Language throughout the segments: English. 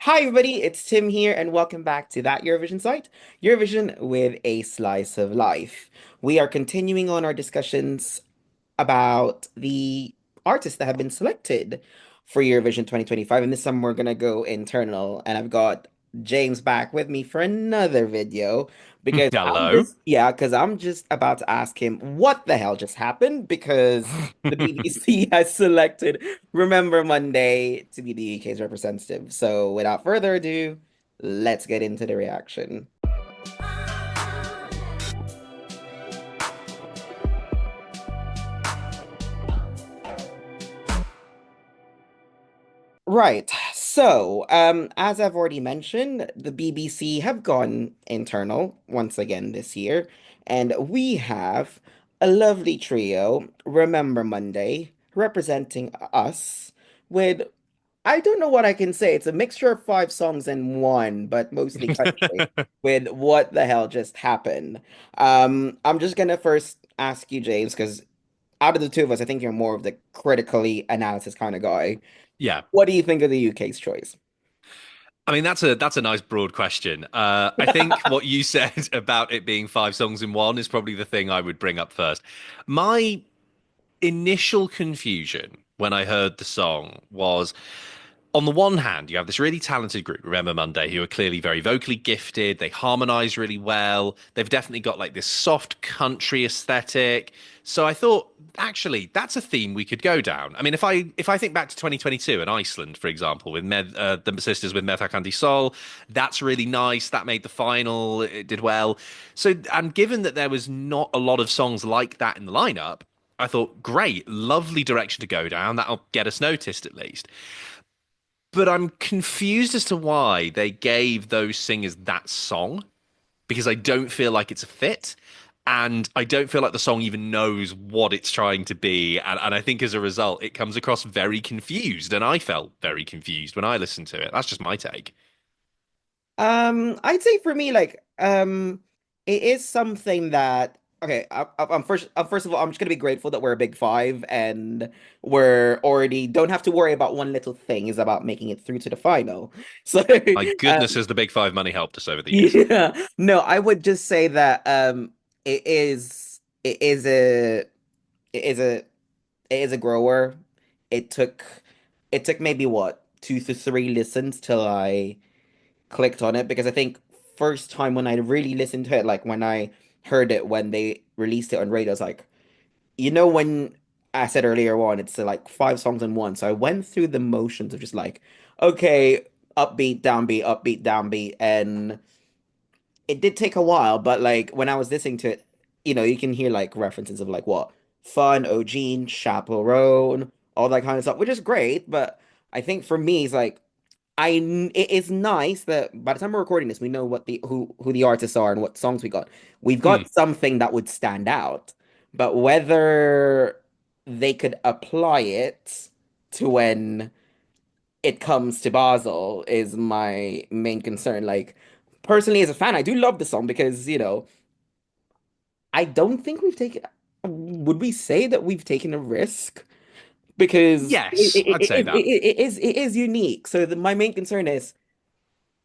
Hi, everybody, it's Tim here, and welcome back to that Eurovision site, Eurovision with a Slice of Life. We are continuing on our discussions about the artists that have been selected for Eurovision 2025, and this time we're gonna go internal, and I've got James back with me for another video because Hello. because I'm just about to ask him what the hell just happened because the BBC has selected Remember Monday to be the UK's representative. So without further ado, let's get into the reaction. Right. So, as I've already mentioned, the BBC have gone internal once again this year, and we have a lovely trio, Remember Monday, representing us with, I don't know what I can say. It's a mixture of five songs in one, but mostly country, with What the Hell Just Happened. I'm just gonna first ask you, James, because out of the two of us, I think you're more of the critically analysis kind of guy. Yeah. What do you think of the UK's choice? I mean, that's a nice broad question. I think what you said about it being five songs in one is probably the thing I would bring up first. My initial confusion when I heard the song was, on the one hand, you have this really talented group, Remember Monday, who are clearly very vocally gifted. They harmonize really well. They've definitely got like this soft country aesthetic. So I thought, actually, that's a theme we could go down. I mean, if I think back to 2022 in Iceland, for example, with the sisters with Methakandi Sol, that's really nice. That made the final. It did well. So, and given that there was not a lot of songs like that in the lineup, I thought, great, lovely direction to go down. That'll get us noticed at least. But I'm confused as to why they gave those singers that song because I don't feel like it's a fit. And I don't feel like the song even knows what it's trying to be. And I think as a result, it comes across very confused. And I felt very confused when I listened to it. That's just my take. I'd say for me, it is something that okay. First of all, I'm just gonna be grateful that we're a big five and we're already don't have to worry about one little thing. Is about making it through to the final. So, My goodness, has the Big Five money helped us over the years? yeah, no, I would just say that it is a it is a it is a grower. It took it took maybe what 2 to 3 listens till I clicked on it because I think first time when I really listened to it, like when I heard it when they released it on radio, I was like, when I said earlier on, it's like five songs in one. So I went through the motions of just like, okay, upbeat, downbeat, and it did take a while, but like when I was listening to it, you can hear like references of like what Fun, Eugene, Chaperone, all that kind of stuff, which is great. But I think for me, it's like it is nice that by the time we're recording this, we know what the who the artists are and what songs we got. We've Hmm. got something that would stand out, but whether they could apply it to when it comes to Basel is my main concern. Like personally, as a fan, I do love the song because I don't think we've taken. Would we say that we've taken a risk? Because Yes, I'd say that. it is unique. So my main concern is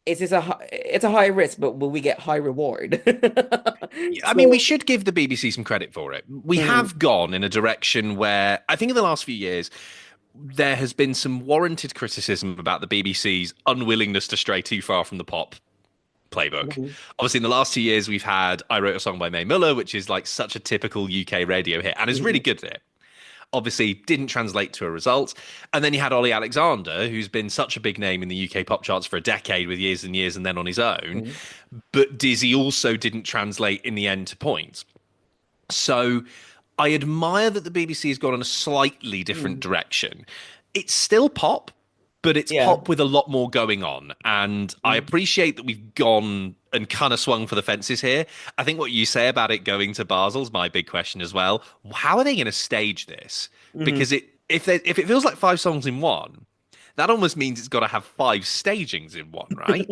this it's a high risk, but will we get high reward? I mean, we So, should give the BBC some credit for it. We mm, have gone in a direction where I think in the last few years, there has been some warranted criticism about the BBC's unwillingness to stray too far from the pop playbook. mhm, Obviously, in the last 2 years, we've had I Wrote a Song by Mae Muller, which is like such a typical UK radio hit and is really mhm, good at it. Obviously, didn't translate to a result. And then you had Ollie Alexander, who's been such a big name in the UK pop charts for a decade with Years and Years and then on his own. mhm, But Dizzy also didn't translate in the end to points. So I admire that the BBC has gone in a slightly different mhm. direction. It's still pop, but it's Yeah. pop with a lot more going on. And I Mhm. appreciate that we've gone and kind of swung for the fences here. I think what you say about it going to Basel's my big question as well. How are they going to stage this? Mhm. Because if it feels like five songs in one, That almost means it's got to have five stagings in one, right?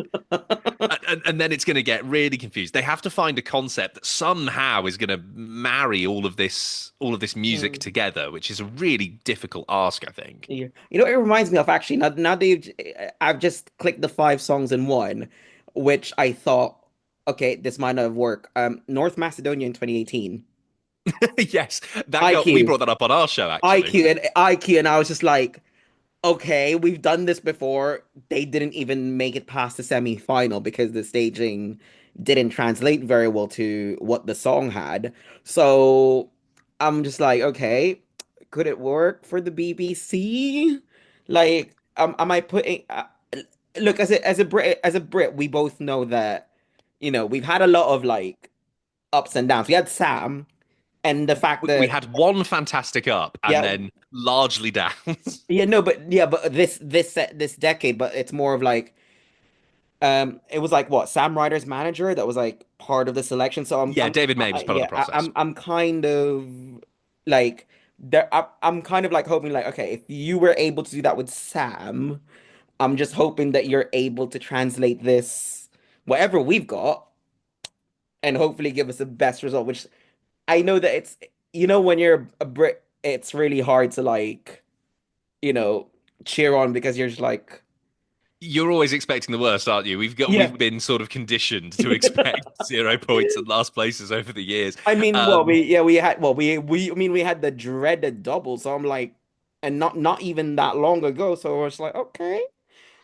And then it's going to get really confused. They have to find a concept that somehow is going to marry all of this music Mm. together, which is a really difficult ask, I think. Yeah. You know, it reminds me of actually now that I've just clicked the five songs in one, which I thought, okay, this might not have worked. North Macedonia in 2018. Yes, we IQ, brought that up on our show actually. IQ, and I was just like, okay, we've done this before. They didn't even make it past the semi-final because the staging didn't translate very well to what the song had. So I'm just like, okay, could it work for the BBC? Like, am I putting? Look, as a Brit, we both know that we've had a lot of like ups and downs. We had Sam, and the fact We that had one fantastic up and yeah, then largely downs. yeah, no, but this decade, but it's more of like it was like what Sam Ryder's manager that was like part of the selection. So Yeah, David May was part of the yeah, process. I'm kind of like I'm kind of like hoping like okay, if you were able to do that with Sam, I'm just hoping that you're able to translate this whatever we've got and hopefully give us the best result. Which I know that it's when you're a Brit, it's really hard to like you know cheer on because you're just like. You're always expecting the worst, aren't you? Yeah. We've been sort of conditioned to expect 0 points and last places over the years. I mean, well, Um, I mean, we had the dreaded double, so I'm like, and not even that long ago, so I was like, okay,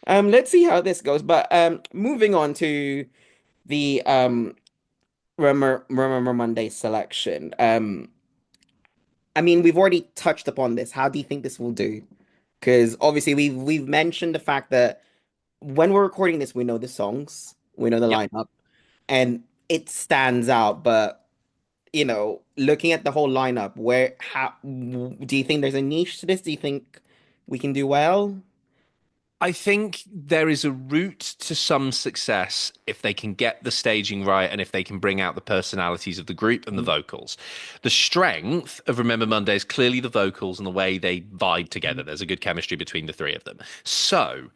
let's see how this goes. But moving on to the Remember Monday selection. I mean, we've already touched upon this. How do you think this will do? Because obviously we've mentioned the fact that when we're recording this, we know the songs, we know the yep. lineup, and it stands out, but. Looking at the whole lineup, how do you think there's a niche to this? Do you think we can do well? I think there is a route to some success if they can get the staging right and if they can bring out the personalities of the group and the vocals. The strength of Remember Monday is clearly the vocals and the way they vibe together. There's a good chemistry between the three of them. So,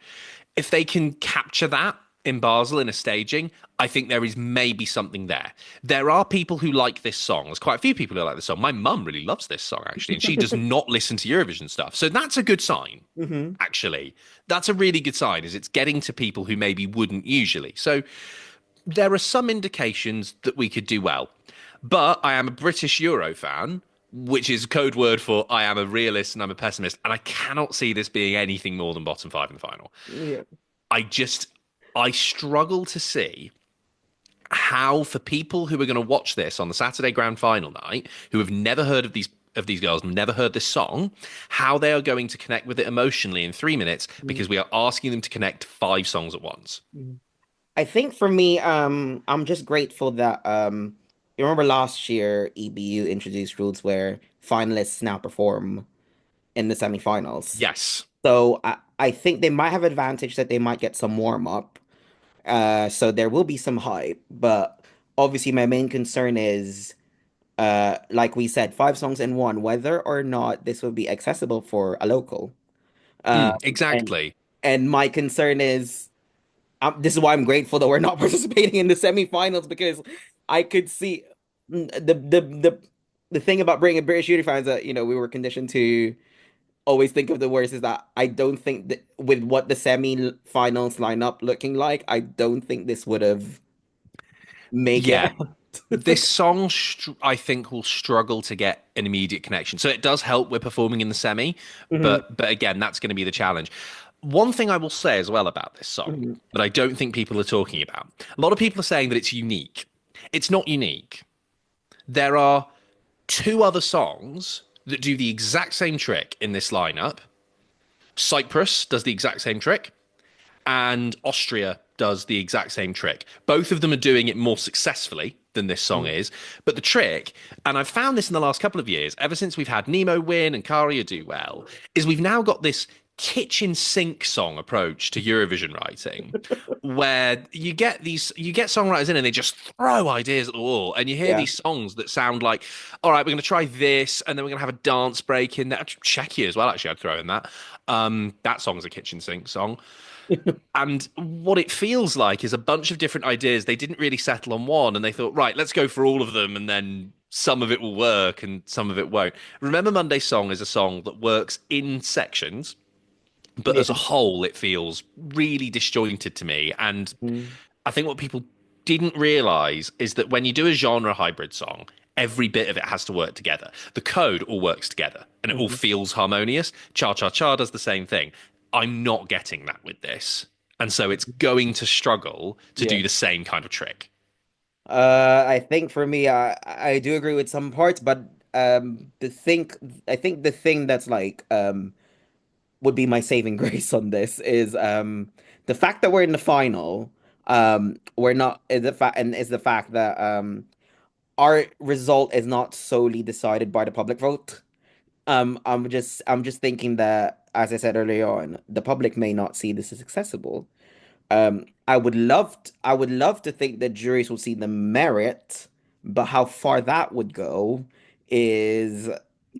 if they can capture that in Basel in a staging, I think there is maybe something there. There are people who like this song. There's quite a few people who like this song. My mum really loves this song, actually, and she does not listen to Eurovision stuff. So that's a good sign, Hmm. actually. That's a really good sign, is it's getting to people who maybe wouldn't usually. So there are some indications that we could do well. But I am a British Euro fan, which is code word for I am a realist and I'm a pessimist, and I cannot see this being anything more than bottom five in the final. Yeah. I just I struggle to see how for people who are going to watch this on the Saturday grand final night, who have never heard of these girls, never heard this song, how they are going to connect with it emotionally in 3 minutes because we are asking them to connect five songs at once. Mhm. I think for me, I'm just grateful that you remember last year EBU introduced rules where finalists now perform in the semifinals. Yes. So I think they might have advantage that they might get some warm up. So there will be some hype, but obviously my main concern is like we said, five songs in one, whether or not this will be accessible for a local. And Exactly. my concern is this is why I'm grateful that we're not participating in the semifinals because I could see the thing about bringing British Unity fans that we were conditioned to always think of the worst is that I don't think that with what the semi-finals line up looking like, I don't think this would have make it. Yeah. This song, I think, will struggle to get an immediate connection. So it does help with performing in the semi, Mhm, but again, that's going to be the challenge. One thing I will say as well about this song mhm, that I don't think people are talking about. A lot of people are saying that it's unique. It's not unique. There are two other songs that do the exact same trick in this lineup. Cyprus does the exact same trick, and Austria does the exact same trick. Both of them are doing it more successfully than this song mhm, is. But the trick, and I've found this in the last couple of years, ever since we've had Nemo win and Karia do well, is we've now got this kitchen sink song approach to Eurovision writing, where you get songwriters in and they just throw ideas at the wall, and you hear Yeah. these songs that sound like, all right, we're going to try this, and then we're going to have a dance break in there. Czechia as well, actually, I'd throw in that. That song's a kitchen sink song. And what it feels like is a bunch of different ideas. They didn't really settle on one, and they thought, right, let's go for all of them, and then some of it will work and some of it won't. Remember Monday's song is a song that works in sections, but as a Yeah. whole, it feels really disjointed to me. And Mhm. I think what people didn't realize is that when you do a genre hybrid song, every bit of it has to work together. The code all works together and it all Mhm. feels harmonious. Cha Cha Cha does the same thing. I'm not getting that with this. And so it's going to struggle to Yeah. do the same kind of trick. I think for me, I do agree with some parts, but the thing I think the thing that's like would be my saving grace on this is the fact that we're in the final. We're not is the fact and is the fact that our result is not solely decided by the public vote. I'm just thinking that, as I said earlier on, the public may not see this as accessible. I would love to think that juries will see the merit, but how far that would go is,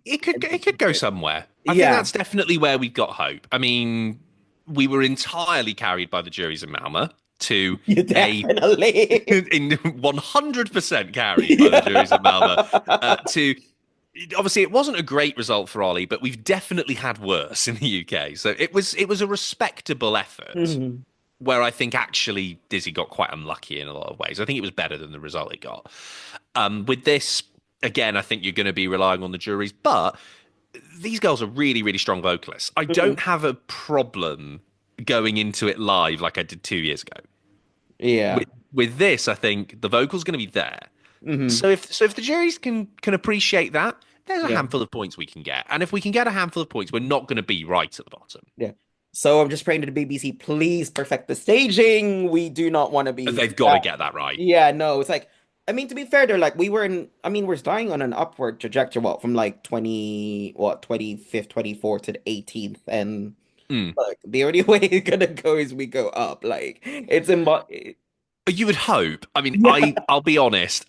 It could go somewhere. I think yeah, that's definitely where we've got hope. I mean, we were entirely carried by the juries in Malmo to you a definitely, in 100% carried by the juries in Malmo yeah. to obviously it wasn't a great result for Ollie, but we've definitely had worse in the UK. So it was a respectable effort Mhm. where I think actually Dizzy got quite unlucky in a lot of ways. I think it was better than the result it got. With this, again, I think you're going to be relying on the juries, but these girls are really, really strong vocalists. I Mhm. don't have a problem going into it live like I did 2 years ago. Yeah. With this, I think the vocal's going to be there. Hmm. So if the juries can appreciate that, there's a Yeah. handful of points we can get. And if we can get a handful of points, we're not going to be right at the bottom. Yeah. So I'm just praying to the BBC, please perfect the staging. We do not want to be. They've got to get that right. Yeah, no, it's like, I mean, to be fair, they're like, we were in, I mean, we're starting on an upward trajectory, what, from like 20, what, 25th, 24th to the 18th. And Mm. look, the only way it's gonna go is we go up. Like, it's in, You would hope. I mean, yeah. I'll be honest.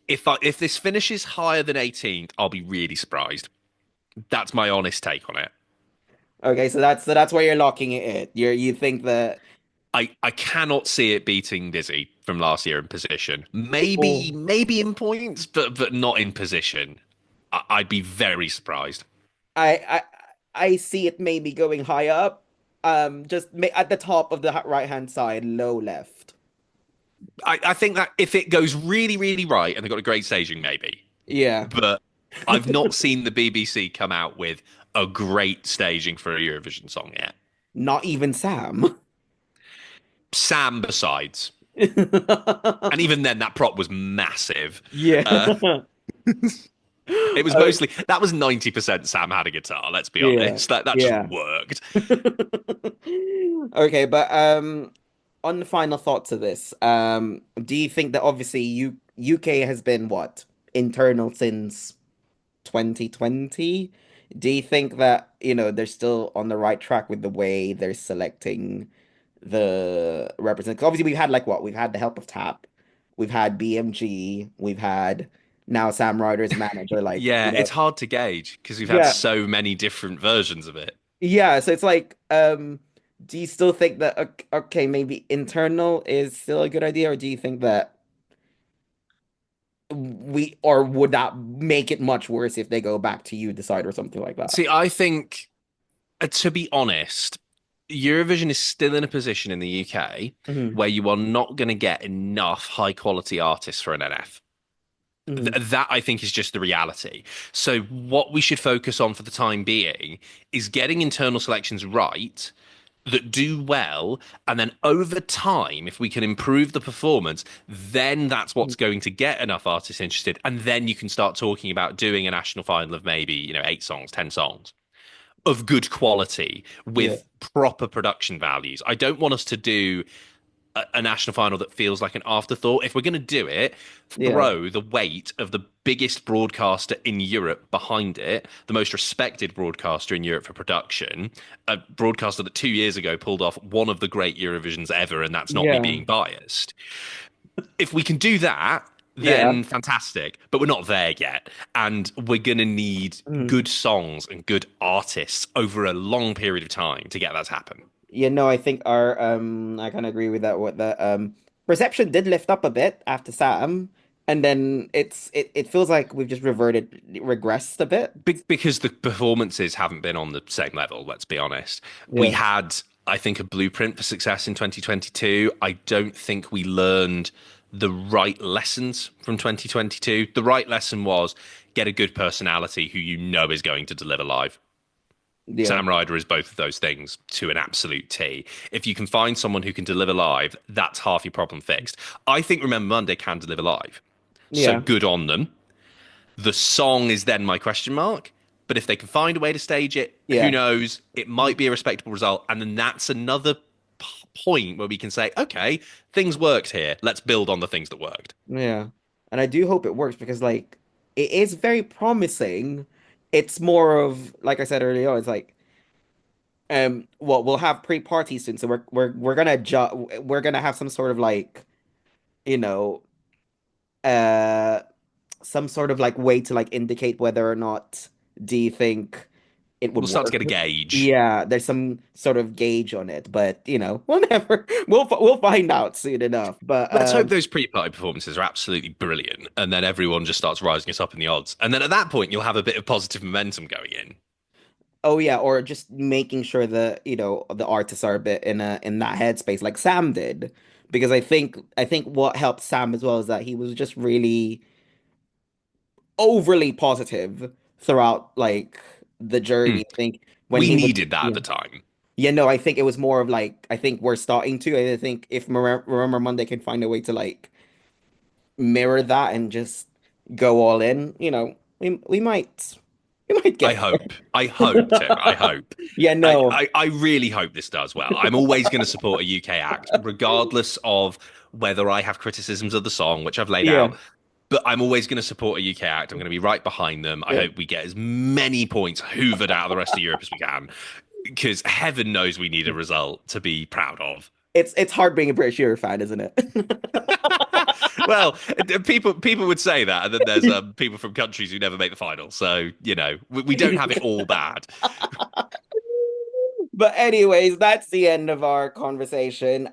If this finishes higher than 18th, I'll be really surprised. That's my honest take on it. Okay, so that's where you're locking it in. You think that, I cannot see it beating Dizzy from last year in position. Maybe oh, maybe in points, but not in position. I'd be very surprised. I, I, I see it maybe going high up, just at the top of the right hand side, low left. I think that if it goes really, really right and they've got a great staging, maybe. Yeah. But I've not seen the BBC come out with a great staging for a Eurovision song yet. Not even Sam. Sam, besides. And even then, that prop was massive. Yeah. Uh, it was Uh, mostly, that was 90% Sam had a guitar, let's be yeah. honest. That just Yeah. worked. Okay, but on the final thoughts of this, do you think that obviously UK has been what? Internal since 2020? Do you think that, they're still on the right track with the way they're selecting the represent? 'Cause obviously we've had like what? We've had the help of Tap, we've had BMG, we've had now Sam Ryder's manager, like, Yeah, it's hard to gauge because we've had yeah. so many different versions of it. Yeah, so it's like, do you still think that okay, maybe internal is still a good idea, or do you think that or would that make it much worse if they go back to you decide or something like that? See, I think, to be honest, Eurovision is still in a position in the UK Hmm. where you are not going to get enough high quality artists for an NF. Hmm. That I think is just the reality. So what we should focus on for the time being is getting internal selections right that do well, and then over time, if we can improve the performance, then that's what's going to get enough artists interested, and then you can start talking about doing a national final of maybe 8 songs, 10 songs of good quality Yeah. with proper production values. I don't want us to do a national final that feels like an afterthought. If we're going to do it, Yeah. throw the weight of the biggest broadcaster in Europe behind it, the most respected broadcaster in Europe for production, a broadcaster that 2 years ago pulled off one of the great Eurovisions ever, and that's not me Yeah. being biased. If we can do that, Yeah. then fantastic. But we're not there yet. And we're going to need Mm. good songs and good artists over a long period of time to get that to happen. Yeah, no, I think our I kind of agree with that. What the perception did lift up a bit after Sam, and then it feels like we've just regressed a bit. Because the performances haven't been on the same level, let's be honest. We Yeah. had, I think, a blueprint for success in 2022. I don't think we learned the right lessons from 2022. The right lesson was get a good personality who you know is going to deliver live. Yeah. Sam Ryder is both of those things to an absolute T. If you can find someone who can deliver live, that's half your problem fixed. I think Remember Monday can deliver live. So Yeah. good on them. The song is then my question mark. But if they can find a way to stage it, who Yeah. knows? It might be a respectable result. And then that's another point where we can say, okay, things worked here. Let's build on the things that worked. Yeah. And I do hope it works because like it is very promising. It's more of like I said earlier, it's like well we'll have pre-party soon, so we're gonna we're gonna have some sort of like, you know, uh some sort of like way to like indicate whether or not do you think it would We'll start to work. get a gauge. Yeah, there's some sort of gauge on it, but you know, we'll never we'll find out soon enough. But Let's hope those pre-party performances are absolutely brilliant, and then everyone just starts rising us up in the odds. And then at that point, you'll have a bit of positive momentum going in. oh yeah, or just making sure that, you know, the artists are a bit in that headspace like Sam did. Because I think what helped Sam as well is that he was just really overly positive throughout like the Mm. journey. I think when We he would, needed that at yeah. the time. Yeah, no, I think it was more of like I think we're starting to. I think if Remember Monday can find a way to like mirror that and just go all in, you know, we might I get hope. I hope, Tim. I there. hope. Yeah, I, no. I, I really hope this does well. I'm always going to support a UK act, regardless of whether I have criticisms of the song, which I've laid Yeah. out. But I'm always going to support a UK act. I'm going to be right behind them. I Yeah. hope we get as many points hoovered out of the rest of Europe as we can, because heaven knows we need a result to be proud of. It's hard being a British Euro fan, isn't it? Well, people would say that, and then there's people from countries who never make the final. So we don't have it all bad. But anyways, that's the end of our conversation.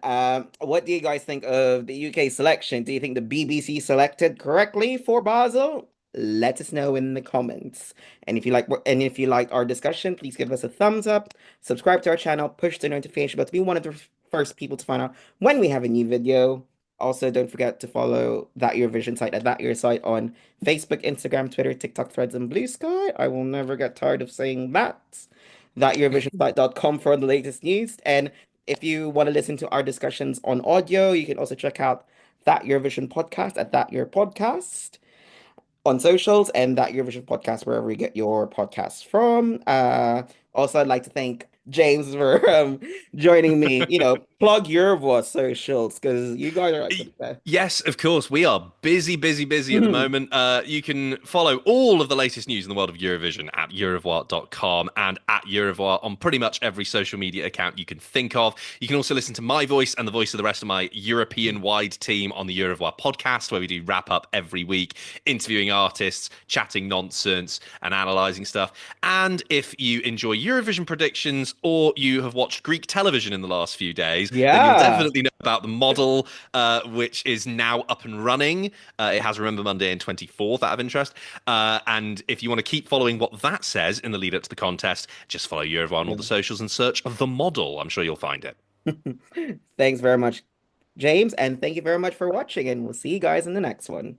What do you guys think of the UK selection? Do you think the BBC selected correctly for Basel? Let us know in the comments. And if you liked our discussion, please give us a thumbs up, subscribe to our channel, push the notification bell to be one of the first people to find out when we have a new video. Also, don't forget to follow That Eurovision site at That Your Site on Facebook, Instagram, Twitter, TikTok, Threads, and Blue Sky. I will never get tired of saying that. ThatEurovisionsite.com for the latest news. And if you want to listen to our discussions on audio, you can also check out That Eurovision podcast at That Your Podcast on socials and That Eurovision podcast wherever you get your podcasts from. Also, I'd like to thank James for joining me. You know, plug Eurovoix socials because you guys are like the best. Yes, of course. We are busy, busy, busy at the Mhm. moment. You can follow all of the latest news in the world of Eurovision at Eurovoix.com and at Eurovoix on pretty much every social media account you can think of. You can also listen to my voice and the voice of the rest of my European-wide team on the Eurovoix podcast, where we do wrap up every week, interviewing artists, chatting nonsense, and analysing stuff. And if you enjoy Eurovision predictions or you have watched Greek television in the last few days, then you'll Yeah. definitely know about the model, which is now up and running. It has Remember Monday and 24th out of interest. And if you want to keep following what that says in the lead up to the contest, just follow Eurovoix on all the socials and search the model. I'm sure you'll find it. Thanks very much, James, and thank you very much for watching, and we'll see you guys in the next one.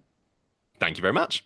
Thank you very much.